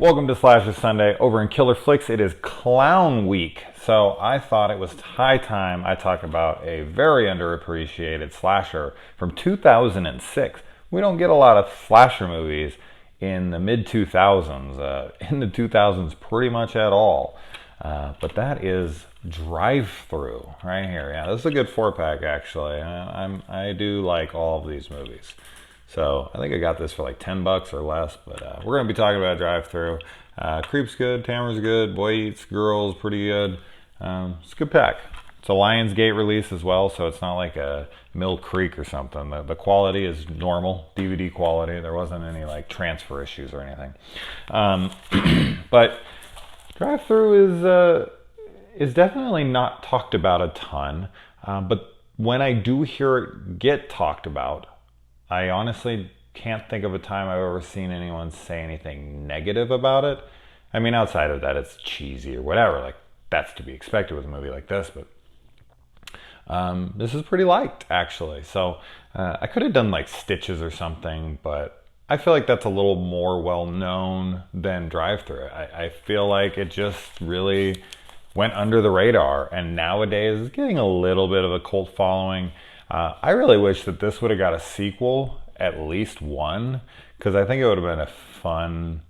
Welcome to Slasher Sunday. Over in Killer Flicks, it is Clown Week. So I thought it was high time I talk about a very underappreciated slasher from 2006. We don't get a lot of slasher movies in the mid-2000s, in the 2000s pretty much at all. But that is Thru right here. Yeah, this is a good 4-pack actually. I do like all of these movies. So I think I got this for like $10 or less, but we're going to be talking about Thru. Creep's good, Tamara's good, Boy Eats Girl's pretty good. It's a good pack. It's a Lionsgate release as well, so it's not like a Mill Creek or something. The quality is normal, DVD quality. There wasn't any like transfer issues or anything. But Thru is definitely not talked about a ton. But when I do hear it get talked about, I honestly can't think of a time I've ever seen anyone say anything negative about it. I mean, outside of that, it's cheesy or whatever. Like, that's to be expected with a movie like this. But this is pretty liked, actually. So I could have done, like, Stitches or something, but I feel like that's a little more well-known than Thru. I feel like it just really went under the radar, and nowadays is getting a little bit of a cult following. I really wish that this would have got a sequel, at least one, because I think it would have been a fun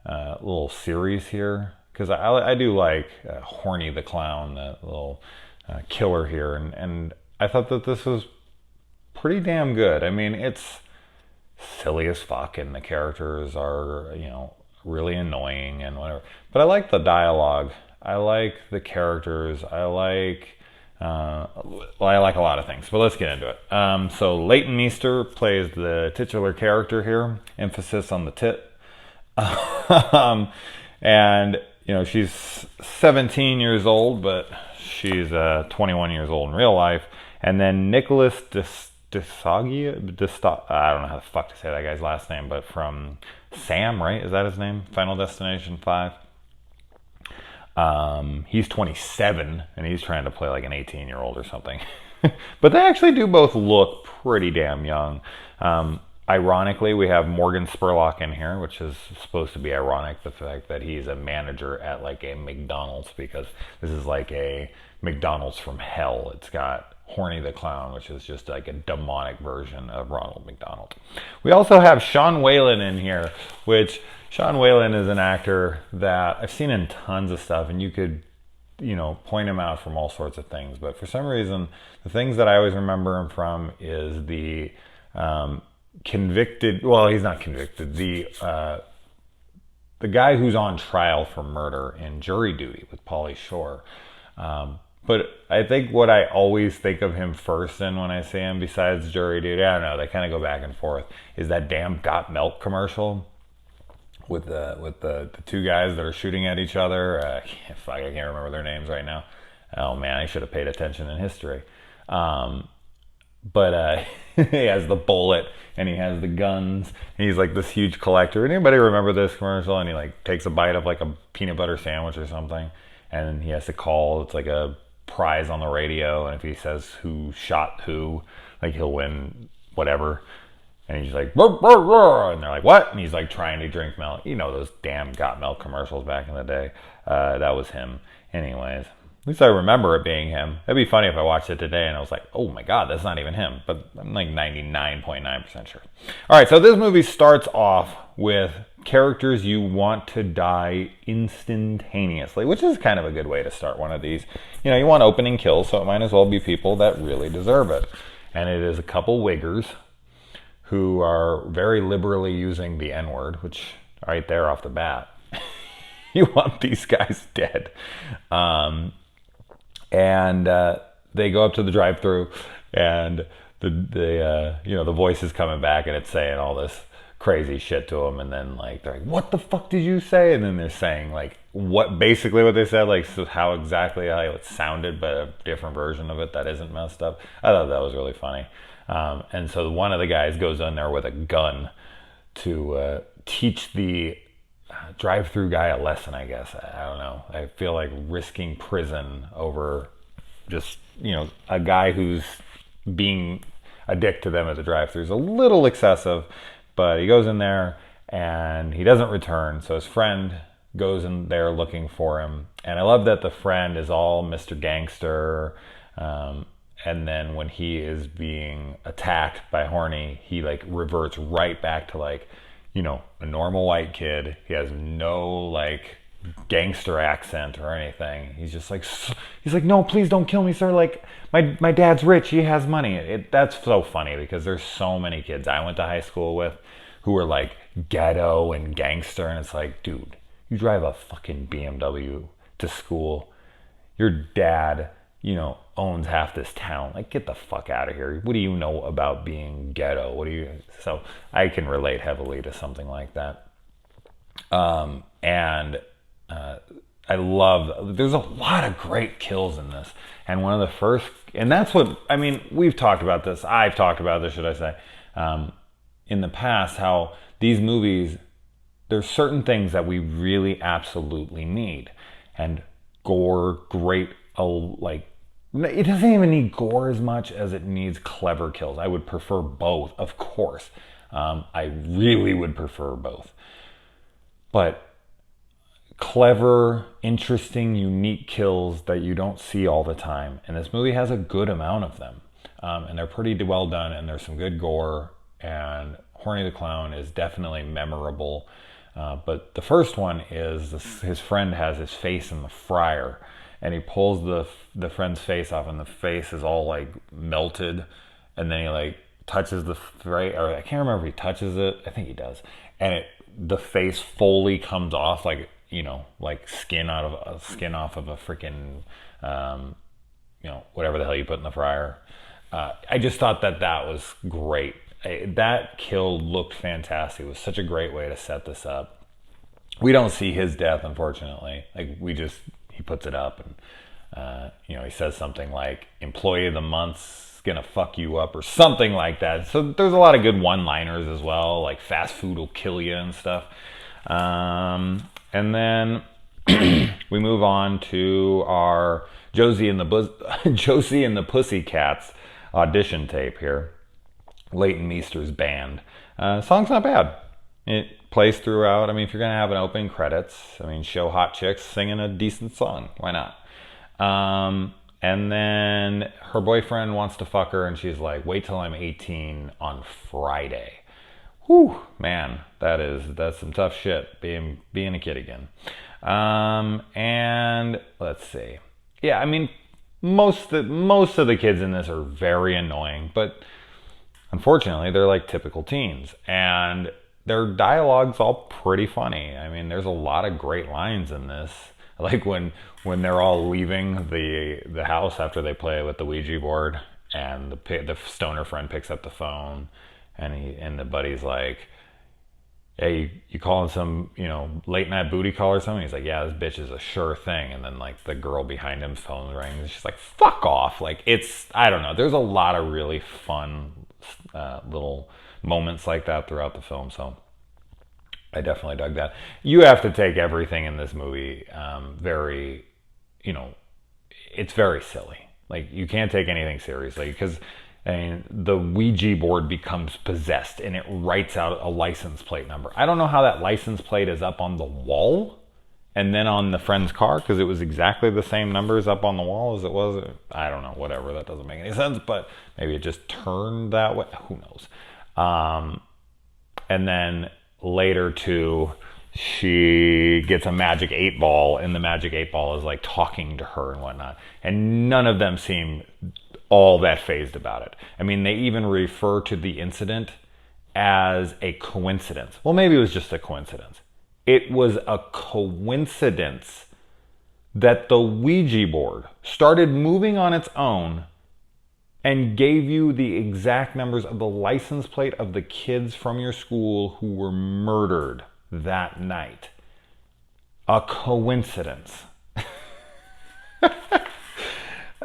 little series here. Because I do like Horny the Clown, that little killer here, and I thought that this was pretty damn good. I mean, it's silly as fuck, and the characters are, really annoying and whatever. But I like the dialogue. I like the characters. I like a lot of things, but let's get into it. So Leighton Meester plays the titular character here, emphasis on the tit. And, she's 17 years old, but she's 21 years old in real life. And then Nicholas Desaglia, I don't know how the fuck to say that guy's last name, but from Sam, right? Is that his name? Final Destination 5. He's 27 and he's trying to play like an 18-year-old or something. But they actually do both look pretty damn young. Ironically, we have Morgan Spurlock in here, which is supposed to be ironic, the fact that he's a manager at like a McDonald's, because this is like a McDonald's from hell. It's got Horny the Clown, which is just like a demonic version of Ronald McDonald. We also have Sean Whalen in here, which Sean Whalen is an actor that I've seen in tons of stuff, and you could, point him out from all sorts of things. But for some reason, the things that I always remember him from is the convicted, well, he's not convicted, the guy who's on trial for murder in Jury Duty with Pauly Shore. But I think what I always think of him first in when I see him, besides Jury Duty, I don't know, they kind of go back and forth, is that damn Got Milk commercial with the two guys that are shooting at each other. I can't remember their names right now. Oh man, I should have paid attention in history. But he has the bullet and he has the guns and he's like this huge collector. Anybody remember this commercial? And he like takes a bite of like a peanut butter sandwich or something, and he has to call. It's like a prize on the radio, and if he says who shot who, like he'll win whatever. And he's like, "Roar, roar, roar," and they're like, "What?" And he's like trying to drink milk. Those damn Got Milk commercials back in the day. That was him. Anyways, at least I remember it being him. It'd be funny if I watched it today and I was like, oh my God, that's not even him. But I'm like 99.9% sure. All right, so this movie starts off with characters you want to die instantaneously, which is kind of a good way to start one of these. You want opening kills, so it might as well be people that really deserve it. And it is a couple wiggers who are very liberally using the N-word, which right there off the bat, you want these guys dead. And they go up to the drive-thru, and the voice is coming back, and it's saying all this crazy shit to them, and then like they're like, "What the fuck did you say?" And then they're saying like basically what they said, like so how exactly how it sounded, but a different version of it that isn't messed up. I thought that was really funny. And so one of the guys goes in there with a gun to teach the drive-through guy a lesson, I guess. I don't know. I feel like risking prison over just, a guy who's being a dick to them at the drive-thru is a little excessive, but he goes in there and he doesn't return. So his friend goes in there looking for him. And I love that the friend is all Mr. Gangster. And then when he is being attacked by Horny, he like reverts right back to like, you know, a normal white kid. He has no like gangster accent or anything. He's just like, no, please don't kill me, sir. Like my dad's rich. He has money. That's so funny because there's so many kids I went to high school with who were like ghetto and gangster. And it's like, dude, you drive a fucking BMW to school. Your dad, you know, owns half this town. Like, get the fuck out of here. What do you know about being ghetto? So I can relate heavily to something like that. I love, there's a lot of great kills in this. And one of the first, and that's what, I mean, we've talked about this. I've talked about this, should I say, in the past, how these movies, there's certain things that we really absolutely need. And gore, great, like, it doesn't even need gore as much as it needs clever kills. I would prefer both, of course. I really would prefer both. But clever, interesting, unique kills that you don't see all the time. And this movie has a good amount of them. And they're pretty well done, and there's some good gore. And Horny the Clown is definitely memorable. But the first one is his friend has his face in the fryer, and he pulls the friend's face off, and the face is all like melted, and then he like touches the fry, or I can't remember if he touches it. I think he does, and the face fully comes off, like, you know, like skin off of a freaking you know, whatever the hell you put in the fryer. I just thought that was great. That kill looked fantastic. It was such a great way to set this up. We don't see his death, unfortunately. Like, he puts it up, and you know, he says something like, "Employee of the month's gonna fuck you up," or something like that. So there's a lot of good one-liners as well, like fast food will kill you and stuff. And then we move on to our Josie and the Pussycats audition tape here. Leighton Meester's band. Song's not bad. It plays throughout. I mean, if you're going to have an opening credits, I mean, show hot chicks singing a decent song. Why not? And then her boyfriend wants to fuck her, and she's like, wait till I'm 18 on Friday. Whew, man, that's some tough shit, being a kid again. And let's see. Yeah, I mean, most of the kids in this are very annoying, but unfortunately, they're like typical teens, and their dialogue's all pretty funny. I mean, there's a lot of great lines in this. Like when they're all leaving the house after they play with the Ouija board, and the stoner friend picks up the phone, and the buddy's like, "Hey, you calling some, you know, late night booty call or something?" He's like, "Yeah, this bitch is a sure thing." And then like the girl behind him's phone rings, and she's like, "Fuck off!" Like, I don't know. There's a lot of really fun little moments like that throughout the film, so I definitely dug that. You have to take everything in this movie very, you know, it's very silly. Like, you can't take anything seriously, because I mean, the Ouija board becomes possessed and it writes out a license plate number. I don't know how that license plate is up on the wall and then on the friend's car, because it was exactly the same numbers up on the wall as it was. I don't know, whatever. That doesn't make any sense, but maybe it just turned that way. Who knows? And then later too, she gets a magic 8-ball, and the magic 8-ball is like talking to her and whatnot. And none of them seem all that fazed about it. I mean, they even refer to the incident as a coincidence. Well, maybe it was just a coincidence. It was a coincidence that the Ouija board started moving on its own and gave you the exact numbers of the license plate of the kids from your school who were murdered that night. A coincidence.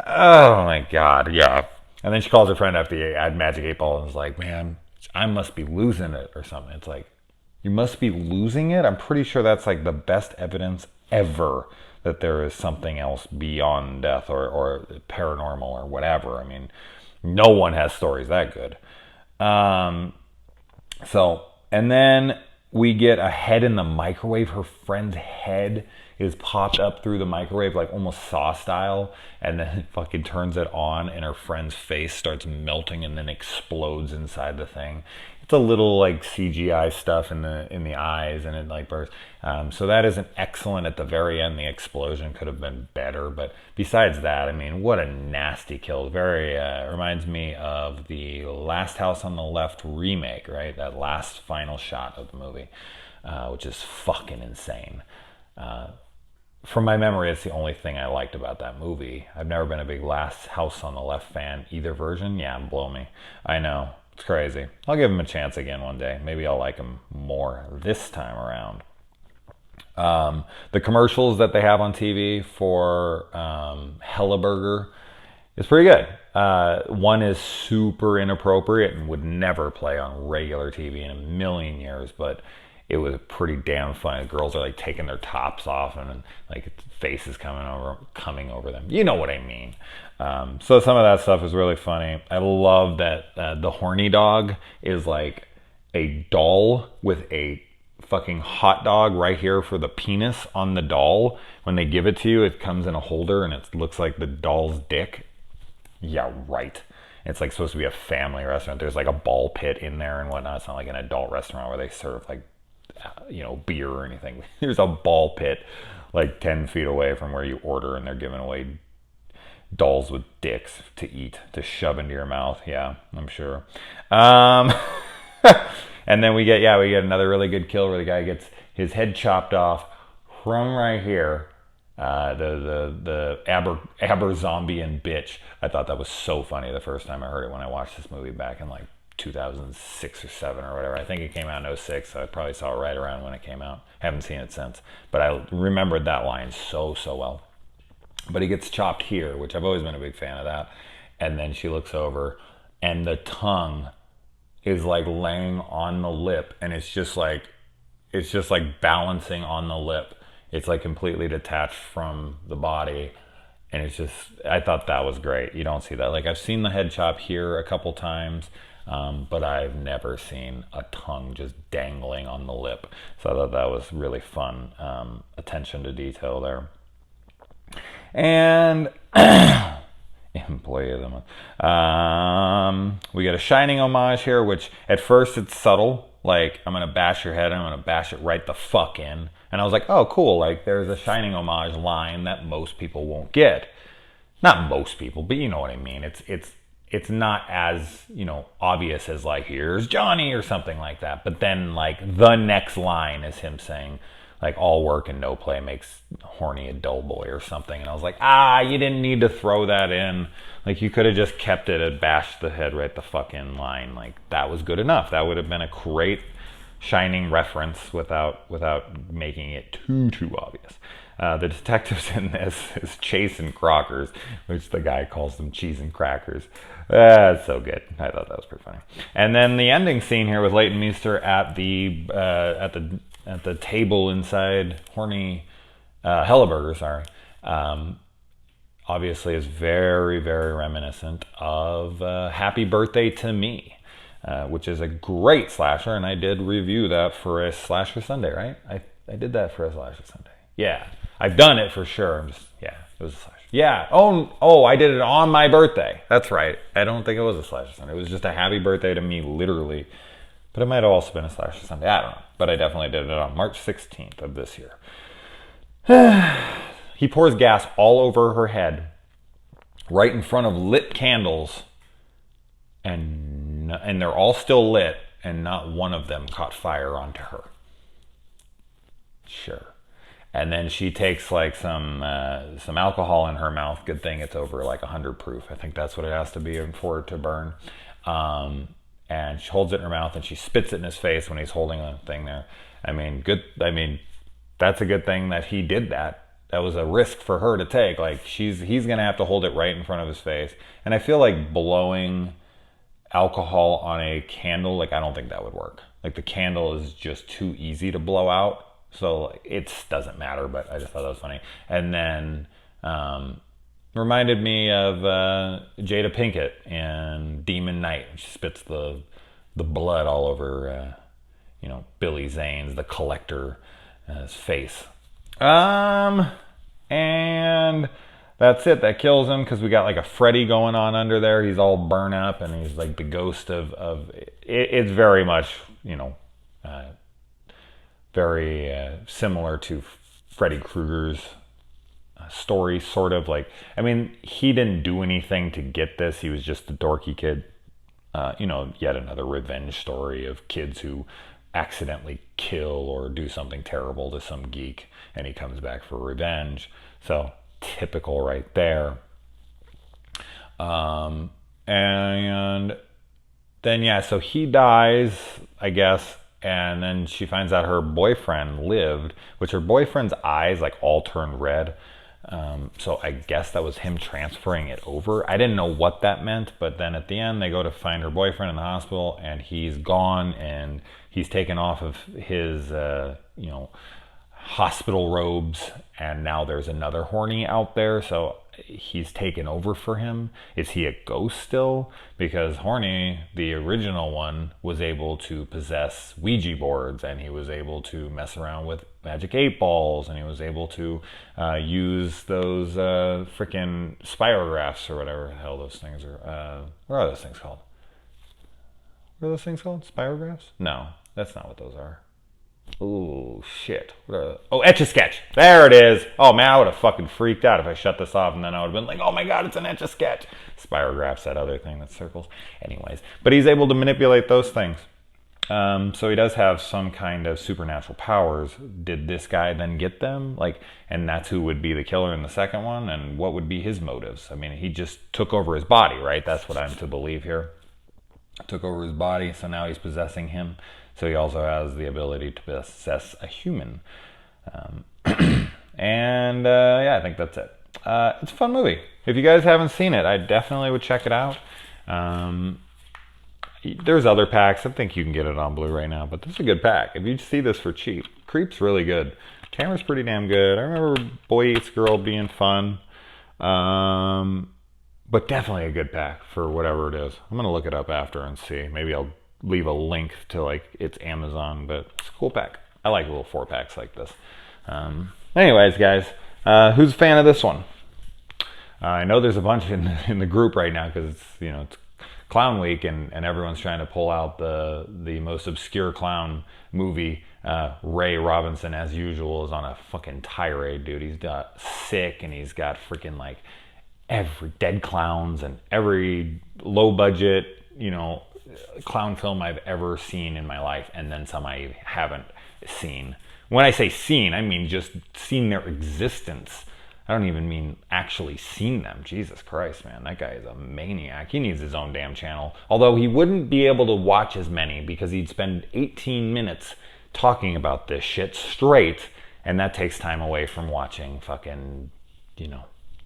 Oh my God, yeah. And then she calls her friend after the magic 8-ball and is like, "Man, I must be losing it," or something. It's like, you must be losing it? I'm pretty sure that's like the best evidence ever that there is something else beyond death or paranormal or whatever. I mean, no one has stories that good. So, and then we get a head in the microwave. Her friend's head is popped up through the microwave, like almost Saw style, and then it fucking turns it on, and her friend's face starts melting and then explodes inside the thing. It's a little like CGI stuff in the eyes, and it like bursts. So that isn't excellent at the very end. The explosion could have been better, but besides that, I mean, what a nasty kill. Very reminds me of the Last House on the Left remake, right? That last final shot of the movie, which is fucking insane. From my memory, it's the only thing I liked about that movie. I've never been a big Last House on the Left fan, either version. Yeah, blow me. I know. It's crazy. I'll give him a chance again one day. Maybe I'll like him more this time around. The commercials that they have on TV for Helleburger is pretty good. One is super inappropriate and would never play on regular TV in a million years, but it was pretty damn funny. Girls are like taking their tops off and like faces coming over them. You know what I mean. So some of that stuff is really funny. I love that the horny dog is like a doll with a fucking hot dog right here for the penis on the doll. When they give it to you, it comes in a holder and it looks like the doll's dick. Yeah, right. It's like supposed to be a family restaurant. There's like a ball pit in there and whatnot. It's not like an adult restaurant where they serve like, beer or anything. There's a ball pit like 10 feet away from where you order, and they're giving away dolls with dicks to eat, to shove into your mouth. Yeah, I'm sure. And then we get another really good kill where the guy gets his head chopped off from right here. The Aber Zombie bitch. I thought that was so funny the first time I heard it when I watched this movie back in like 2006 or 7 or whatever. I think it came out in 06, so I probably saw it right around when it came out. Haven't seen it since, but I remembered that line so well. But he gets chopped here, which I've always been a big fan of that. And then she looks over, and the tongue is like laying on the lip, and it's just like balancing on the lip. It's like completely detached from the body. And it's just, I thought that was great. You don't see that. Like, I've seen the head chop here a couple times, but I've never seen a tongue just dangling on the lip. So I thought that was really fun. Attention to detail there. And employee of the month. We get a Shining homage here, which at first it's subtle. Like, I'm going to bash your head, and I'm going to bash it right the fuck in. And I was like, oh, cool. Like, there's a Shining homage line that most people won't get. Not most people, but you know what I mean. It's not as, obvious as like, here's Johnny or something like that. But then like the next line is him saying like, all work and no play makes horny a dull boy or something. And I was like, you didn't need to throw that in. Like, you could have just kept it and bashed the head right the fuck in line. Like, that was good enough. That would have been a great Shining reference without making it too obvious. The detectives in this is Chase and Crockers, which the guy calls them cheese and crackers. That's so good. I thought that was pretty funny. And then the ending scene here with Leighton Meester at the table inside horny Helleburger, sorry. Obviously is very, very reminiscent of Happy Birthday to Me, which is a great slasher, and I did review that for a Slasher Sunday, right? I did that for a Slasher Sunday. Yeah, I've done it for sure. It was a slasher. Yeah. Oh, I did it on my birthday. That's right. I don't think it was a Slasher Sunday. It was just a happy birthday to me, literally. But it might have also been a Slasher Sunday. I don't know. But I definitely did it on March 16th of this year. He pours gas all over her head, right in front of lit candles, and they're all still lit, and not one of them caught fire onto her. Sure. And then she takes like some alcohol in her mouth. Good thing it's over like 100 proof. I think that's what it has to be for it to burn. And she holds it in her mouth, and she spits it in his face when he's holding the thing there. That's a good thing that he did that. That was a risk for her to take. Like, he's gonna have to hold it right in front of his face. And I feel like blowing alcohol on a candle, like, I don't think that would work. Like, the candle is just too easy to blow out. So it doesn't matter, but I just thought that was funny. And then reminded me of Jada Pinkett in Demon Knight. She spits the blood all over Billy Zane's the collector, his face. And that's it. That kills him because we got like a Freddy going on under there. He's all burnt up and he's like the ghost of it's very much, very similar to Freddy Krueger's story, sort of. Like, I mean, he didn't do anything to get this. He was just a dorky kid. Yet another revenge story of kids who accidentally kill or do something terrible to some geek and he comes back for revenge. So typical right there. And then, yeah, so he dies, I guess, and then she finds out her boyfriend lived, which her boyfriend's eyes like all turned red. So I guess that was him transferring it over. I didn't know what that meant, but then at the end they go to find her boyfriend in the hospital and he's gone and he's taken off of his, hospital robes and now there's another horny out there. So he's taken over for him. Is he a ghost still? Because Horny, the original one, was able to possess Ouija boards and he was able to mess around with magic 8 balls and he was able to use those freaking spirographs or whatever the hell those things are. What are those things called? What are those things called? Spirographs? No, that's not what those are. Oh shit. Oh, Etch-a-Sketch. There it is. Oh man, I would have fucking freaked out if I shut this off and then I would have been like, oh my god, it's an Etch-a-Sketch. Spirograph's that other thing that circles. Anyways, but he's able to manipulate those things. So he does have some kind of supernatural powers. Did this guy then get them? And that's who would be the killer in the second one? And what would be his motives? I mean, he just took over his body, right? That's what I'm to believe here. Took over his body, so now he's possessing him. So he also has the ability to possess a human. Yeah, I think that's it. It's a fun movie. If you guys haven't seen it, I definitely would check it out. There's other packs. I think you can get it on Blu-ray now, but this is a good pack. If you see this for cheap, Creep's really good. Camera's pretty damn good. I remember Boy Eats Girl being fun. But definitely a good pack for whatever it is. I'm going to look it up after and see. Maybe I'll leave a link to its Amazon, but it's a cool pack. I like little 4-packs like this. Anyways, guys, who's a fan of this one? I know there's a bunch in the group right now because it's Clown Week and everyone's trying to pull out the most obscure clown movie. Ray Robinson, as usual, is on a fucking tirade, dude. He's got Sick and he's got freaking every Dead Clowns and every low budget, clown film I've ever seen in my life, and then some I haven't seen. When I say seen, I mean just seen their existence. I don't even mean actually seen them. Jesus Christ, man, that guy is a maniac. He needs his own damn channel. Although he wouldn't be able to watch as many because he'd spend 18 minutes talking about this shit straight, and that takes time away from watching fucking,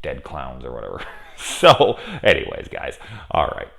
Dead Clowns or whatever. So, anyways, guys, all right.